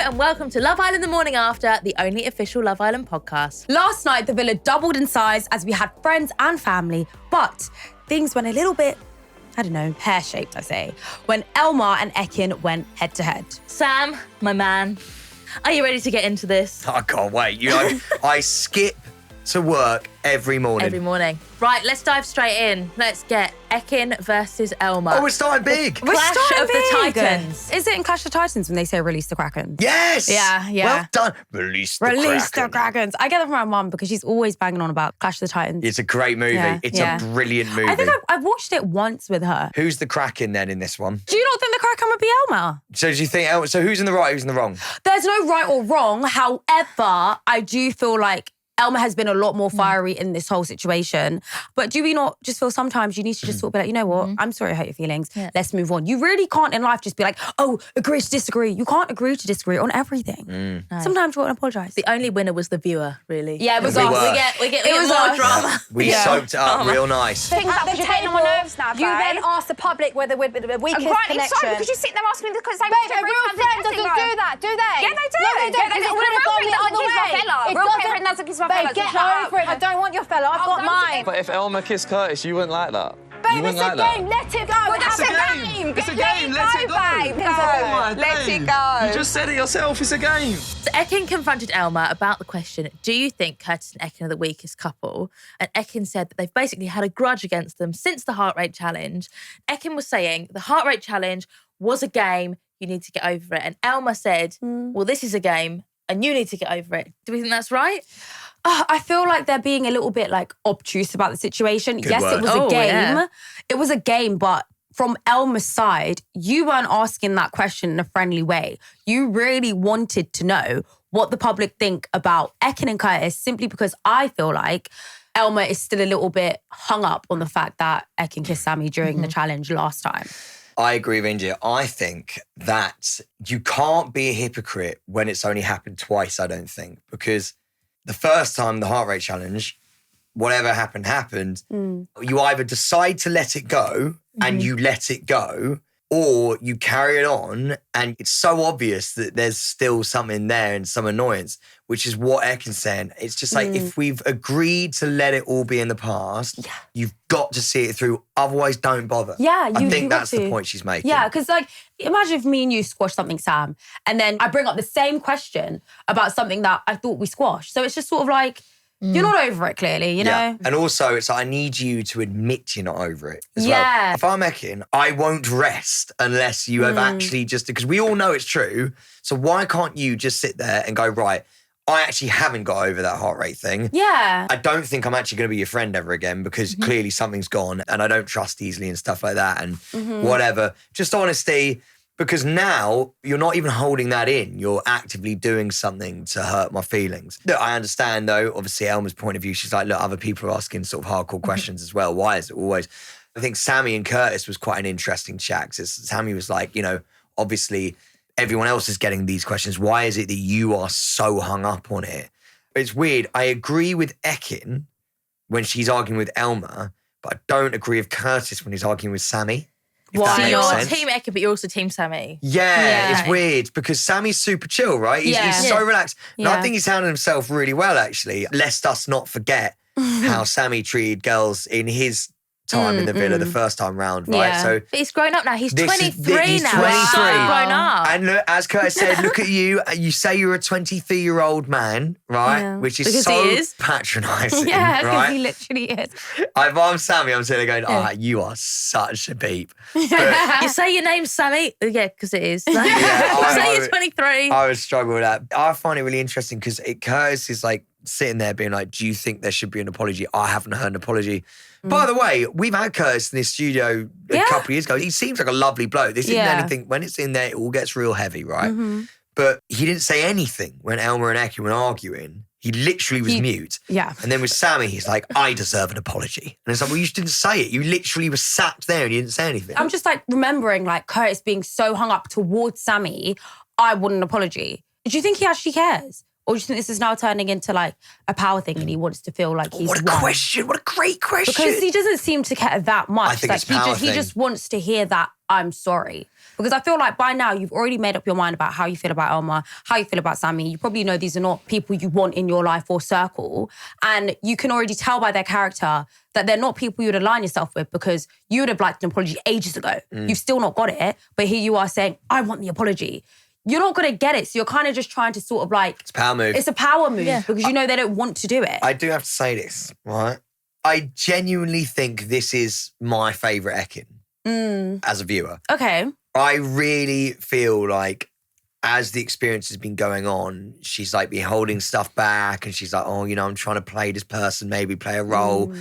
and welcome to Love Island The Morning After, the only official Love Island podcast. Last night, the villa doubled in size as we had friends and family, but things went a little bit, pear-shaped, I say, when Elma and Ekin went head-to-head. Sam, my man, are you ready to get into this? I can't wait. I skip to work every morning. Every morning. Right, let's dive straight in. Let's get Ekin versus Elma. Oh, we're starting big. Clash of the Titans. Is it in Clash of Titans when they say release the Kraken? Yes. Yeah. Well done. Release the Krakens. I get that from my mum because she's always banging on about Clash of the Titans. It's a great movie. Yeah, it's a brilliant movie. I think I've watched it once with her. Who's the Kraken then in this one? Do you not think the Kraken would be Elma? So do you think, so who's in the right, who's in the wrong? There's no right or wrong. However, I do feel like Elma has been a lot more fiery in this whole situation. But do we not just feel sometimes you need to just sort of be like, you know what? I'm sorry I hurt your feelings. Yeah. Let's move on. You really can't in life just be like, oh, agree to disagree. You can't agree to disagree on everything. No. Sometimes you want to apologise. The only winner was the viewer, really. Yeah, it was us. We get more drama. We soaked it up real nice. Things at the table, on my nerves now, you then ask the public whether we're the weakest connection. Sorry, because you sit there asking me because they Babe, a real friend doesn't do that, do they? Yeah, they do. No, they don't. Yeah, a real friend doesn't kiss my fella. Get over it. I don't want your fella. I've got mine. But if Elma kissed Curtis, you wouldn't like that. Babe, it's a game. Let it go. That's a game. It's a game. Let it go. Let it go. You just said it yourself. It's a game. So Ekin confronted Elma about the question, do you think Curtis and Ekin are the weakest couple? And Ekin said that they've basically had a grudge against them since the heart rate challenge. Ekin was saying the heart rate challenge was a game, you need to get over it. And Elma said, well, this is a game and you need to get over it. Do we think that's right? I feel like they're being a little bit like obtuse about the situation. Good yes, word. it was a game. Yeah. It was a game, but from Elma's side, you weren't asking that question in a friendly way. You really wanted to know what the public think about Ekin and Curtis simply because I feel like Elma is still a little bit hung up on the fact that Ekin kissed Sammy during the challenge last time. I agree with Indiyah. I think that you can't be a hypocrite when it's only happened twice, I don't think. Because the first time, the heart rate challenge, whatever happened. You either decide to let it go and you let it go, or you carry it on and it's so obvious that there's still something there and some annoyance, which is what Ekin's saying. It's just like, if we've agreed to let it all be in the past, you've got to see it through. Otherwise, don't bother. Yeah, I think that's the point she's making. Yeah, because like, imagine if me and you squash something, Sam, and then I bring up the same question about something that I thought we squashed. So it's just sort of like, you're not over it, clearly, you know? And also, it's like, I need you to admit you're not over it as Yeah. well. If I'm Ekin, I won't rest unless you have actually just, because we all know it's true. So why can't you just sit there and go, right, I actually haven't got over that heart rate thing. Yeah. I don't think I'm actually going to be your friend ever again because clearly something's gone and I don't trust easily and stuff like that and whatever. Just honesty. Because now you're not even holding that in. You're actively doing something to hurt my feelings. Look, I understand though, obviously Elma's point of view, she's like, look, other people are asking sort of hardcore questions as well. Why is it always? I think Sammy and Curtis was quite an interesting chat. Sammy was like, obviously everyone else is getting these questions. Why is it that you are so hung up on it? It's weird. I agree with Ekin when she's arguing with Elma, but I don't agree with Curtis when he's arguing with Sammy. So you're Team Ekin, but you're also Team Sammy. Yeah, it's weird because Sammy's super chill, right? He's so relaxed. And I think he's handled himself really well, actually. Lest us not forget how Sammy treated girls in his time in the villa the first time round, right? Yeah. So but he's grown up now. He's 23 he's now. 23. He's so grown up. And look, as Curtis said, look at you. You say you're a 23-year-old man, right? Yeah. Which is Because so he is. patronising, Yeah, because right? he literally is. If I'm Sammy, I'm sitting there going, you are such a beep. You say your name, Sammy? Yeah, because it is. You say you're 23. I would struggle with that. I find it really interesting because Curtis is like sitting there being like, do you think there should be an apology? I haven't heard an apology. By the way, we've had Curtis in this studio a couple of years ago. He seems like a lovely bloke. This isn't anything, when it's in there, it all gets real heavy, right? But he didn't say anything when Elma and Ekin were arguing. He literally was mute. Yeah. And then with Sammy, he's like, I deserve an apology. And it's like, well, you just didn't say it. You literally were sat there and you didn't say anything. I'm just like remembering like Curtis being so hung up towards Sammy, I want an apology. Do you think he actually cares? Or do you think this is now turning into like a power thing and he wants to feel like he's What a won? question. What a great question. Because he doesn't seem to care that much. I think like, it's a power he thing. just wants to hear that I'm sorry. Because I feel like by now you've already made up your mind about how you feel about Elma, how you feel about Sammy. You probably know these are not people you want in your life or circle. And you can already tell by their character that they're not people you would align yourself with because you would have liked an apology ages ago. You've still not got it. But here you are saying, I want the apology. You're not going to get it. So you're kind of just trying to sort of like... It's a power move. It's a power move because you know they don't want to do it. I do have to say this, right? I genuinely think this is my favourite Ekin as a viewer. Okay. I really feel like as the experience has been going on, she's like been holding stuff back and she's like, oh, you know, I'm trying to play this person, maybe play a role.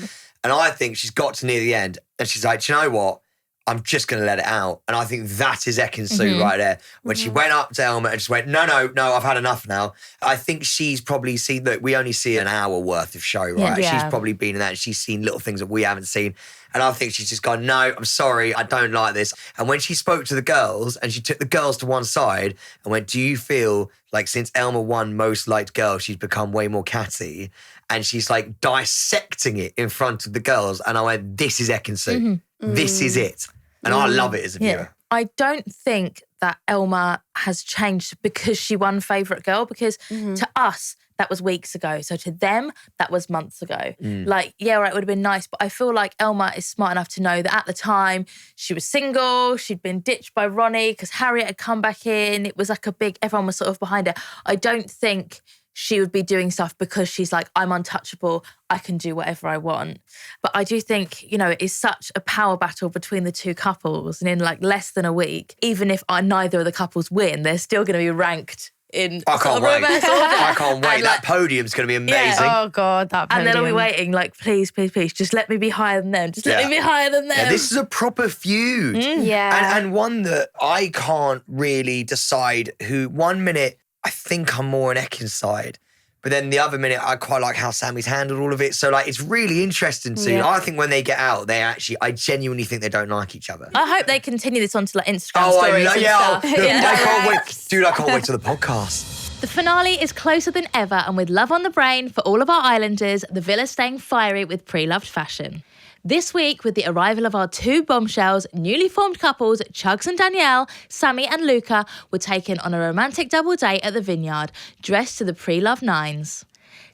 And I think she's got to near the end and she's like, do you know what? I'm just going to let it out. And I think that is Ekin-Su right there. When she went up to Elma and just went, no, I've had enough now. I think she's probably seen, look, we only see an hour worth of show, right? Yeah. She's probably been in that. She's seen little things that we haven't seen. And I think she's just gone, no, I'm sorry, I don't like this. And when she spoke to the girls and she took the girls to one side and went, do you feel like since Elma won most liked girl, she's become way more catty? And she's like dissecting it in front of the girls. And I went, this is Ekin-Su. This is it. And I love it as a viewer. I don't think that Elma has changed because she won favourite girl, because to us, that was weeks ago. So to them, that was months ago. Like, yeah, right, it would have been nice. But I feel like Elma is smart enough to know that at the time, she was single, she'd been ditched by Ronnie because Harriett had come back in. It was like a big, everyone was sort of behind her. I don't think she would be doing stuff because she's like, I'm untouchable, I can do whatever I want. But I do think, you know, it is such a power battle between the two couples. And in like less than a week, even if neither of the couples win, they're still going to be ranked in I can't wait. reverse order. I can't wait. And, That like, podium's going to be amazing. Oh, God, that and they'll all be podium. waiting like, please, please, please, just let me be higher than them. Just let me be higher than them. Yeah, this is a proper feud. Yeah. And one that I can't really decide who. One minute, I think I'm more on Ekin's side. But then the other minute, I quite like how Sammy's handled all of it. So, like, it's really interesting to... Yeah. I think when they get out, I genuinely think they don't like each other. I hope they continue this onto like Instagram stories and stuff. Look, I can't wait. Dude, I can't wait to the podcast. The finale is closer than ever, and with love on the brain for all of our islanders, the villa's staying fiery with pre-loved fashion. This week, with the arrival of our two bombshells, newly formed couples, Chugs and Danielle, Sammy and Luca, were taken on a romantic double date at the Vineyard, dressed to the pre-love nines.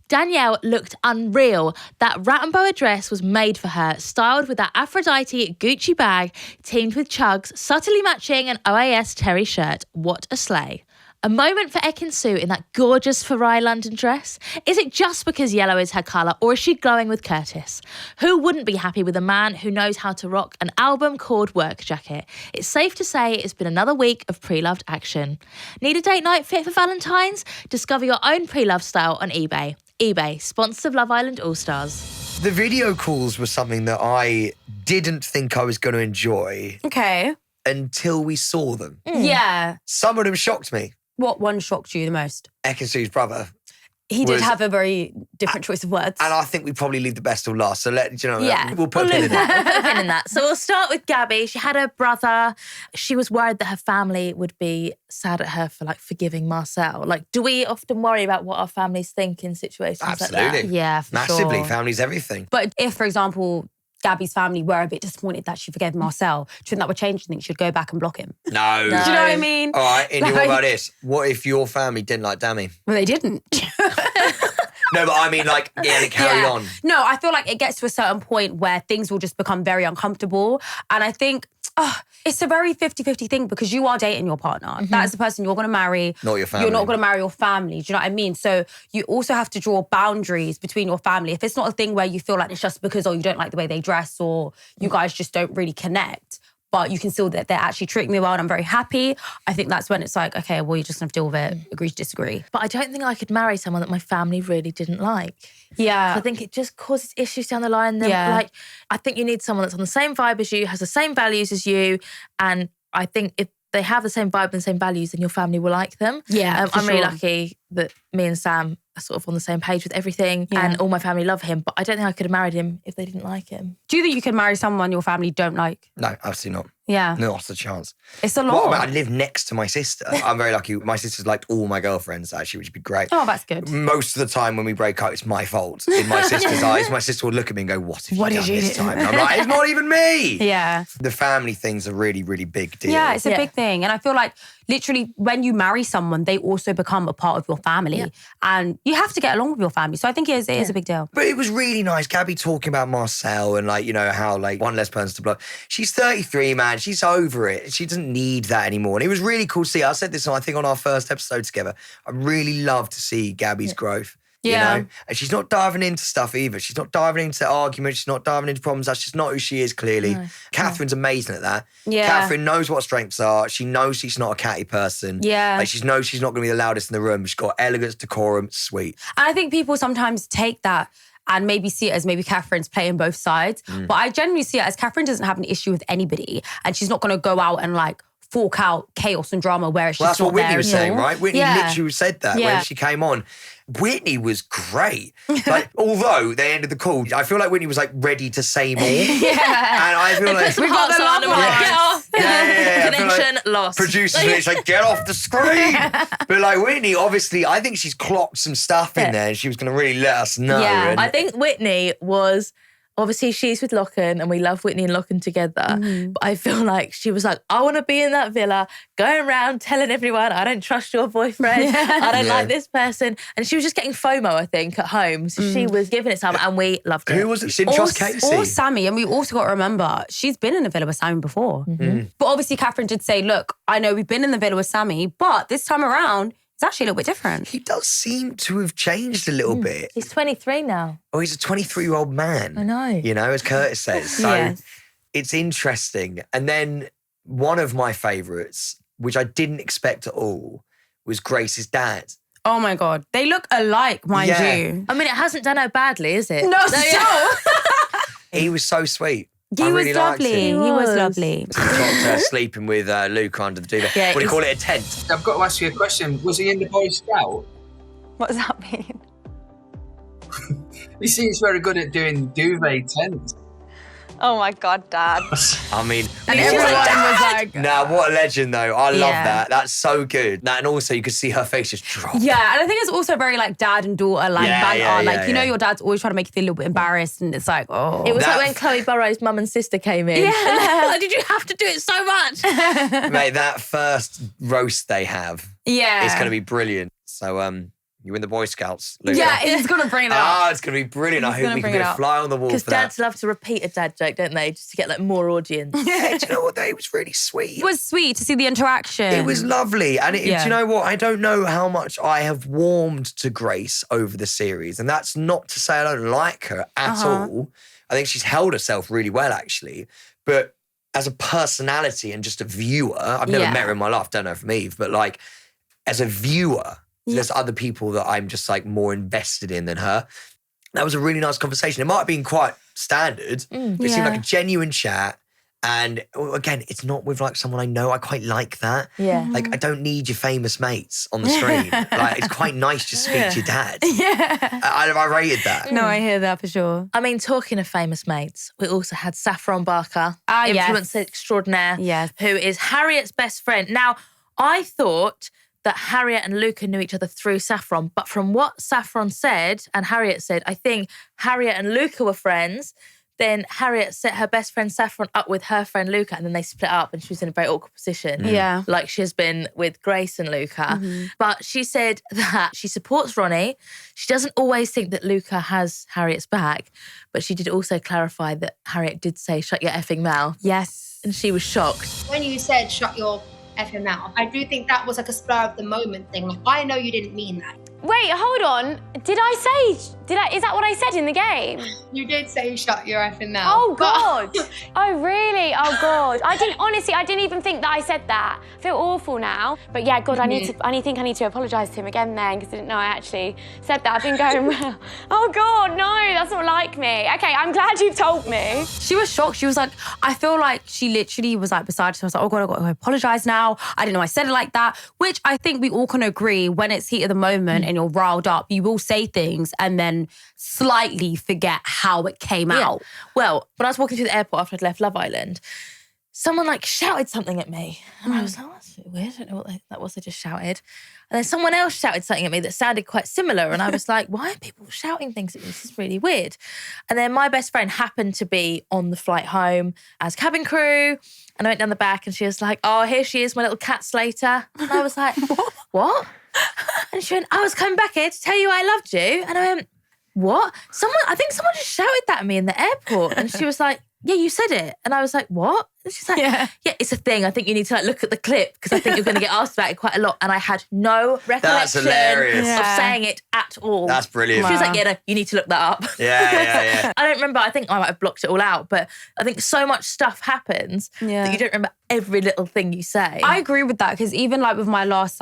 Danielle looked unreal. That rat and boa dress was made for her, styled with that Aphrodite Gucci bag, teamed with Chugs, subtly matching an OAS terry shirt. What a slay. A moment for Ekin-Su in that gorgeous Farai London dress. Is it just because yellow is her colour, or is she glowing with Curtis? Who wouldn't be happy with a man who knows how to rock an album called Work Jacket? It's safe to say it's been another week of pre-loved action. Need a date night fit for Valentine's? Discover your own pre-love style on eBay. eBay, sponsors of Love Island All-Stars. The video calls were something that I didn't think I was going to enjoy Okay. until we saw them. Yeah. Some of them shocked me. What one shocked you the most? Ekin-Su's brother. He did Was- have a very different choice of words. And I think we probably leave the best till last. So Yeah. we'll put a pin in that. We'll put a pin in that. So we'll start with Gabby. She had a brother. She was worried that her family would be sad at her for like forgiving Marcel. Like, do we often worry about what our families think in situations like that? Absolutely. Yeah, for Massively. sure. Family's everything. But if, for example, Gabby's family were a bit disappointed that she forgave Marcel, do you think that would change anything? She should go back and block him. No. Do you know what I mean? All right, and what Like- about this? What if your family didn't like Dammy? Well, they didn't. No, but I mean, like, yeah, it carried on. No, I feel like it gets to a certain point where things will just become very uncomfortable. And I think it's a very 50-50 thing because you are dating your partner. That's the person you're going to marry. Not your family. You're not going to marry your family. Do you know what I mean? So you also have to draw boundaries between your family. If it's not a thing where you feel like it's just because, you don't like the way they dress or you guys just don't really connect, but you can still that they're actually treating me well and I'm very happy. I think that's when it's like, okay, well, you're just going to deal with it, agree to disagree. But I don't think I could marry someone that my family really didn't like. Yeah. I think it just causes issues down the line. Then, Yeah. like, I think you need someone that's on the same vibe as you, has the same values as you. And I think if they have the same vibe and the same values, then your family will like them. Yeah, for I'm really sure. lucky that me and Sam are sort of on the same page with everything Yeah. and all my family love him. But I don't think I could have married him if they didn't like him. Do you think you can marry someone your family don't like? No, absolutely not. Yeah. Not a chance. It's a lot. Well, I live next to my sister. I'm very lucky. My sister's liked all my girlfriends, actually, which would be great. Oh, that's good. Most of the time when we break up, it's my fault. In my sister's eyes, my sister would look at me and go, what have you done this time? And I'm like, it's not even me. Yeah. The family thing's a really, really big deal. Yeah, it's a big thing. And I feel like literally when you marry someone, they also become a part of your family. Yeah. And you have to get along with your family. So I think it is a big deal. But it was really nice. Gabby talking about Marcel and like, you know, how like one less person to block. She's 33, man. She's over it. She doesn't need that anymore. And it was really cool to see. I said this, I think, on our first episode together. I really love to see Gabby's growth. Yeah. You know? And she's not diving into stuff either. She's not diving into arguments. She's not diving into problems. That's just not who she is, clearly. No. Catherine's amazing at that. Yeah. Catherine knows what strengths are. She knows she's not a catty person. Yeah. Like, she knows she's not going to be the loudest in the room. She's got elegance, decorum, sweet. And I think people sometimes take that and maybe see it as maybe Catherine's playing both sides. But I genuinely see it as Catherine doesn't have an issue with anybody and she's not going to go out and like fork out chaos and drama where it's just that's what Whitney was saying, right? Whitney literally said that when she came on. Whitney was great. Like, although they ended the call, I feel like Whitney was like ready to say more. And I feel like we got the love one. Get off. Connection like lost. Producers it's like, get off the screen. But like Whitney, obviously, I think she's clocked some stuff in there and she was going to really let us know. Yeah, and I think Whitney was... Obviously, she's with Lochan and we love Whitney and Lochan together. But I feel like she was like, I want to be in that villa, going around telling everyone, I don't trust your boyfriend. I don't like this person. And she was just getting FOMO, I think, at home. So she was giving it some and we loved it. Who was it? She didn't trust Casey. Or Sammy. And we also got to remember, she's been in the villa with Sammy before. But obviously, Catherine did say, look, I know we've been in the villa with Sammy, but this time around, it's actually a little bit different. He does seem to have changed a little bit. He's 23 now. Oh, he's a 23-year-old man. I know. You know, as Curtis says. So it's interesting. And then one of my favourites, which I didn't expect at all, was Grace's dad. Oh my God. They look alike, mind you. I mean, it hasn't done her badly, is it? No. He was so sweet. He was lovely. He was lovely. Got sleeping with Luca under the duvet. What do you call it, a tent? I've got to ask you a question. Was he in the Boy Scout? What does that mean? He seems very good at doing duvet tents. Oh my God, Dad. I mean, and everyone was like... Nah, what a legend though. I love that. That's so good. And also you could see her face just drop. Yeah, and I think it's also very like dad and daughter like banter. You know your dad's always trying to make you feel a little bit embarrassed and it's like, oh. It was like when Chloe Burrow's mum and sister came in. Yeah. Like, did you have to do it so much? Mate, that first roast they have is going to be brilliant. So, you in the Boy Scouts, Luca. Yeah, he's going to bring it up. It's going to be brilliant. I hope we can get a fly on the wall for that. Because dads love to repeat a dad joke, don't they? Just to get like more audience. Yeah, do you know what? It was really sweet. It was sweet to see the interaction. It was lovely. And do you know what? I don't know how much I have warmed to Grace over the series. And that's not to say I don't like her at all. I think she's held herself really well, actually. But as a personality and just a viewer, I've never met her in my life, don't know from Eve, but like as a viewer, there's other people that I'm just like more invested in than her. That was a really nice conversation. It might have been quite standard, but it seemed like a genuine chat. And again, it's not with like someone I know. I quite like that. Yeah. Like I don't need your famous mates on the screen. Like it's quite nice to speak to your dad. Yeah. I rated that. No, I hear that for sure. I mean, talking of famous mates, we also had Saffron Barker, influencer extraordinaire, who is Harriet's best friend. Now, I thought that Harriett and Luca knew each other through Saffron. But from what Saffron said and Harriett said, I think Harriett and Luca were friends. Then Harriett set her best friend Saffron up with her friend Luca and then they split up and she was in a very awkward position. Yeah. Like she has been with Grace and Luca. But she said that she supports Ronnie. She doesn't always think that Luca has Harriet's back. But she did also clarify that Harriett did say, shut your effing mouth. Yes. And she was shocked. When you said, shut your effing mouth, I do think that was like a spur of the moment thing. Like, I know you didn't mean that. Wait, hold on. Is that what I said in the game? You did say shut your effing mouth. Oh, God. Oh, really? Oh, God. I didn't even think that I said that. I feel awful now. But yeah, God, I think I need to apologise to him again then because I didn't know I actually said that. I've been going, well, oh, God, no, that's not like me. Okay, I'm glad you've told me. She was shocked. She was like, I feel like she literally was like beside herself. I was like, oh, God, I've got to apologise now. I didn't know I said it like that, which I think we all can agree when it's heat of the moment and you're riled up, you will say things and then slightly forget how it came out. Well, when I was walking through the airport after I'd left Love Island, someone like shouted something at me. And I was like, that's a bit weird. I don't know what that was they just shouted. And then someone else shouted something at me that sounded quite similar. And I was like, why are people shouting things at me? This is really weird. And then my best friend happened to be on the flight home as cabin crew. And I went down the back and she was like, oh, here she is, my little cat Slater. And I was like, what? And she went, I was coming back here to tell you I loved you. And I went, what? I think someone just shouted that at me in the airport. And she was like, yeah, you said it. And I was like, what? And she's like, yeah, it's a thing. I think you need to like look at the clip because I think you're going to get asked about it quite a lot. And I had no recollection of saying it at all. That's brilliant. She was like, yeah, no, you need to look that up. Yeah. I don't remember. I think I might have blocked it all out. But I think so much stuff happens that you don't remember every little thing you say. I agree with that because even like with my last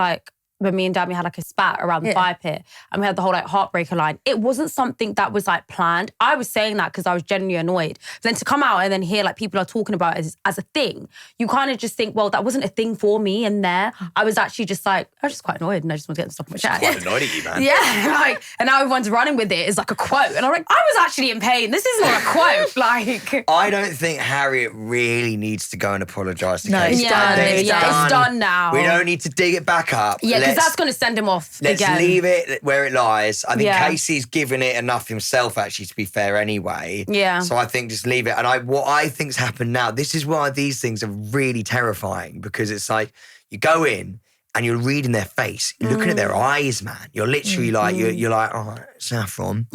when me and Dami had like a spat around the fire pit and we had the whole like heartbreaker line, it wasn't something that was like planned. I was saying that because I was genuinely annoyed. But then to come out and then hear like people are talking about it as a thing, you kind of just think, well, that wasn't a thing for me in there. I was actually just like, I was just quite annoyed and I just want to get the stuff on my chat. Quite annoyed at you, man. Yeah, like, and now everyone's running with it. It's like a quote. And I'm like, I was actually in pain. This is not a quote. Like, I don't think Harriett really needs to go and apologise to Casey. Casey. It's done now. We don't need to dig it back up. Yeah, because that's going to send him off Let's again. leave it where it lies. I think Casey's given it enough himself, actually, to be fair anyway. Yeah. So I think just leave it. And what I think's happened now, this is why these things are really terrifying, because it's like you go in and you're reading their face, you're looking at their eyes, man. You're literally like, you're like, oh, Saffron.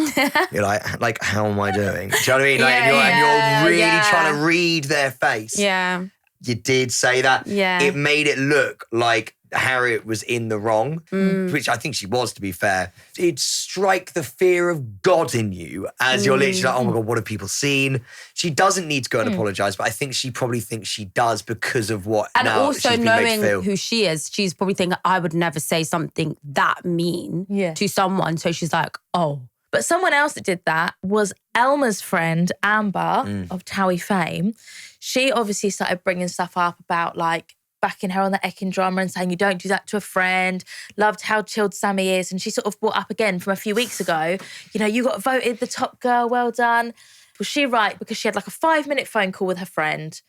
You're like, how am I doing? Do you know what I mean? Like, and you're really trying to read their face. Yeah. You did say that. Yeah. It made it look like Harriett was in the wrong, which I think she was, to be fair. It'd strike the fear of God in you as you're literally like, oh my God, what have people seen? She doesn't need to go and apologise, but I think she probably thinks she does because of what and now also she's been made to knowing feel. who she is, she's probably thinking, I would never say something that mean to someone. So she's like, oh. But someone else that did that was Elma's friend, Amber, of Towie fame. She obviously started bringing stuff up about like backing her on the Ekin drama and saying, you don't do that to a friend, loved how chilled Sammy is. And she sort of brought up again from a few weeks ago, you know, you got voted the top girl, well done. Was she right? Because she had like a 5-minute phone call with her friend.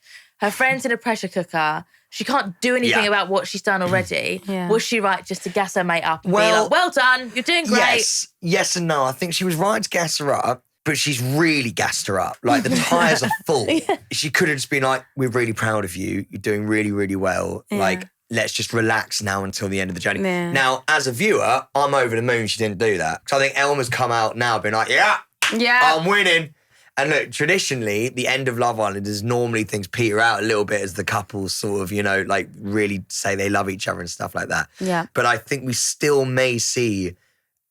Her friend's in a pressure cooker. She can't do anything about what she's done already. Was she right just to gas her mate up and be like, well done, you're doing great? Yes and no. I think she was right to gas her up, but she's really gassed her up. Like, the tyres are full. She could have just been like, we're really proud of you. You're doing really, really well. Like, let's just relax now until the end of the journey. Now, as a viewer, I'm over the moon she didn't do that. Because I think Elma's come out now being like, I'm winning. And look, traditionally, the end of Love Island is normally things peter out a little bit as the couples sort of, you know, like really say they love each other and stuff like that. Yeah. But I think we still may see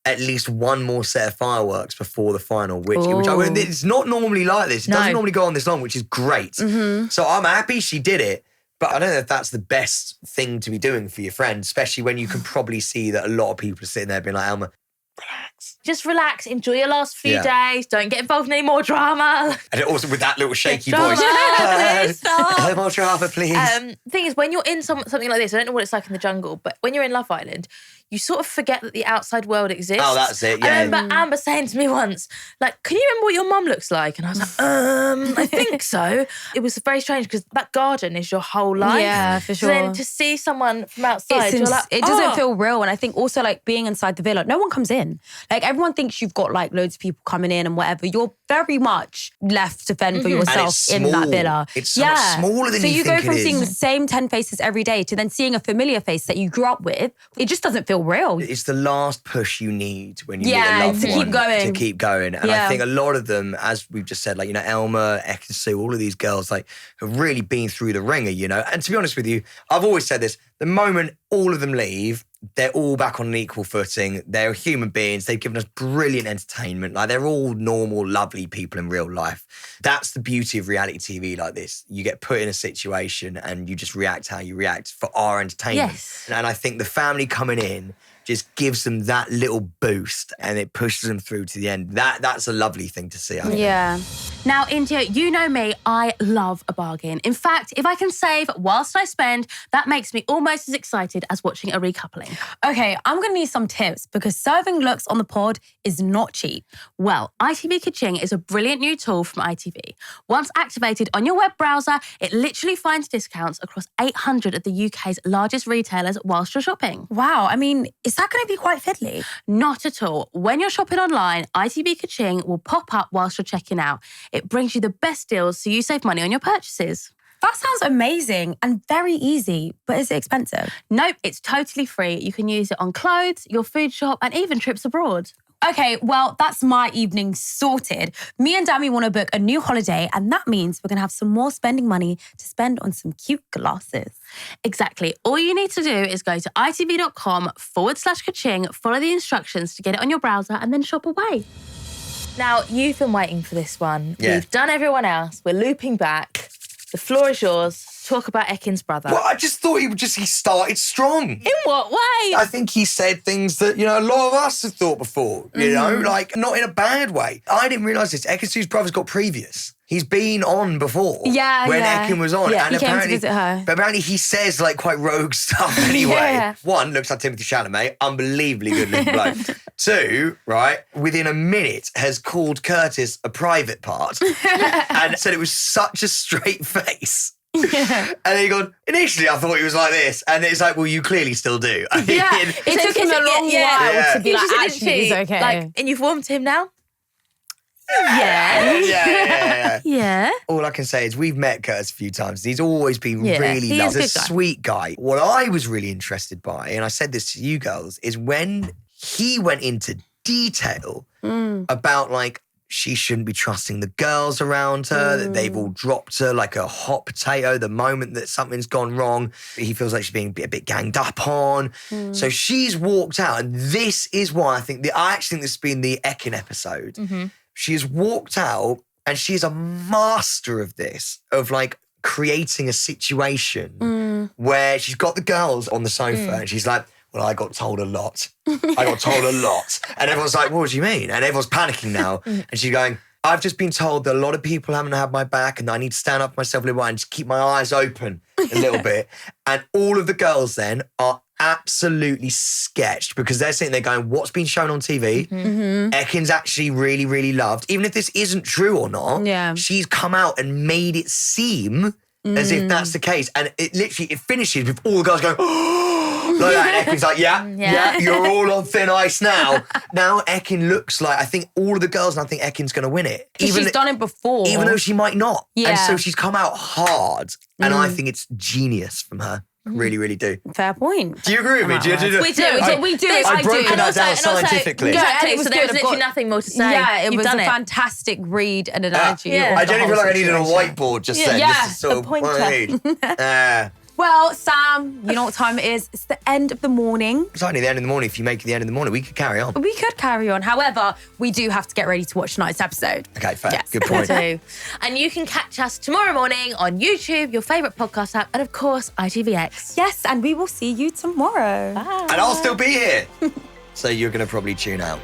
at least one more set of fireworks before the final, which it's not normally like this. It doesn't normally go on this long, which is great. So I'm happy she did it. But I don't know if that's the best thing to be doing for your friend, especially when you can probably see that a lot of people are sitting there being like, Elma, relax. Just relax, enjoy your last few days, don't get involved in any more drama. And also with that little shaky Drama, voice. please stop. No more drama, please. The thing is, when you're in something like this, I don't know what it's like in the jungle, but when you're in Love Island, you sort of forget that the outside world exists. Oh, that's it, I remember Amber saying to me once, like, can you remember what your mum looks like? And I was like, I think so. It was very strange because that garden is your whole life. Yeah, for sure. So then to see someone from outside, you're like, it doesn't feel real. And I think also like being inside the villa, no one comes in. Like everyone thinks you've got like loads of people coming in and whatever. You're very much left to fend for yourself in that villa. It's so much smaller than so you you think go from it is. seeing the same 10 faces every day to then seeing a familiar face that you grew up with. It just doesn't feel real. It's the last push you need when you meet a loved to one. keep going. To keep going. And I think a lot of them, as we've just said, like, you know, Elma, Ekin-Su, all of these girls, like, have really been through the ringer, you know. And to be honest with you, I've always said this, the moment all of them leave, they're all back on an equal footing. They're human beings. They've given us brilliant entertainment. Like, they're all normal, lovely people in real life. That's the beauty of reality TV like this. You get put in a situation and you just react how you react for our entertainment. Yes. And I think the family coming in, just gives them that little boost and it pushes them through to the end. That's a lovely thing to see, I think. Yeah. Now, Indiyah, you know me, I love a bargain. In fact, if I can save whilst I spend, that makes me almost as excited as watching a recoupling. Okay, I'm going to need some tips because serving looks on the pod is not cheap. Well, ITV Kaching is a brilliant new tool from ITV. Once activated on your web browser, it literally finds discounts across 800 of the UK's largest retailers whilst you're shopping. Wow, I mean, is that going to be quite fiddly? Not at all. When you're shopping online, ITV Kaching will pop up whilst you're checking out. It brings you the best deals so you save money on your purchases. That sounds amazing and very easy, but is it expensive? Nope, it's totally free. You can use it on clothes, your food shop, and even trips abroad. Okay, well, that's my evening sorted. Me and Dami want to book a new holiday, and that means we're going to have some more spending money to spend on some cute glasses. Exactly. All you need to do is go to itv.com/kaching, follow the instructions to get it on your browser, and then shop away. Now, you've been waiting for this one. Yeah. We've done everyone else. We're looping back. The floor is yours. Talk about Ekin's brother. Well, I just thought he started strong. In what way? I think he said things that, a lot of us have thought before, like not in a bad way. I didn't realise this. Ekin-Su's brother's got previous. He's been on before. Yeah, when yeah. Ekin was on. Yeah, and he came to apparently, visit her. But apparently he says like quite rogue stuff anyway. Yeah. One, looks like Timothy Chalamet, unbelievably good looking bloke. Two, right, within a minute has called Curtis a private part and said it was such a straight face. Yeah. And then he gone, initially I thought he was like this. And it's like, well, you clearly still do. I mean, Yeah, it took him a long while to be like, actually, he's okay. Like, and you've warmed to him now? Yeah. Yeah. All I can say is we've met Curtis a few times. He's always been Yeah, really he is lovely. a He's good a guy. sweet guy. What I was really interested by, and I said this to you girls, is when he went into detail about like she shouldn't be trusting the girls around her, that they've all dropped her like a hot potato the moment that something's gone wrong. He feels like she's being a bit ganged up on. So she's walked out, and this is why I actually think this has been the Ekin episode. She has walked out, and she is a master of this, of like creating a situation where she's got the girls on the sofa and she's like, well, I got told a lot. I got told a lot. And everyone's like, what do you mean? And everyone's panicking now. And she's going, I've just been told that a lot of people haven't had my back and I need to stand up for myself a little bit and just keep my eyes open a little bit. And all of the girls then are absolutely sketched because they're sitting there going, what's been shown on TV? Ekin's actually really, really loved. Even if this isn't true or not, she's come out and made it seem as if that's the case. And it finishes with all the girls going, like that. And Ekin's like, yeah, you're all on thin ice now. Now Ekin looks like, I think all of the girls, and I think Ekin's going to win it. She's done it before. Even though she might not. Yeah. And so she's come out hard. And I think it's genius from her. I really, really do. Fair point. Do you agree with me? We do. I've broken that down scientifically. Exactly, it was so there was good. literally nothing more to say. Yeah, it You've was done a it. fantastic read and analogy. Yeah. of I the don't even whole feel like I needed a situation. whiteboard just then. Yeah, This is sort a of what I need. Well, Sam, you know what time it is. It's the end of the morning. It's only the end of the morning. If you make it the end of the morning, we could carry on. We could carry on. However, we do have to get ready to watch tonight's episode. Okay, fair. Yes. Good point. Do. And you can catch us tomorrow morning on YouTube, your favourite podcast app, and of course, ITVX. Yes, and we will see you tomorrow. And I'll still be here. So you're going to probably tune out.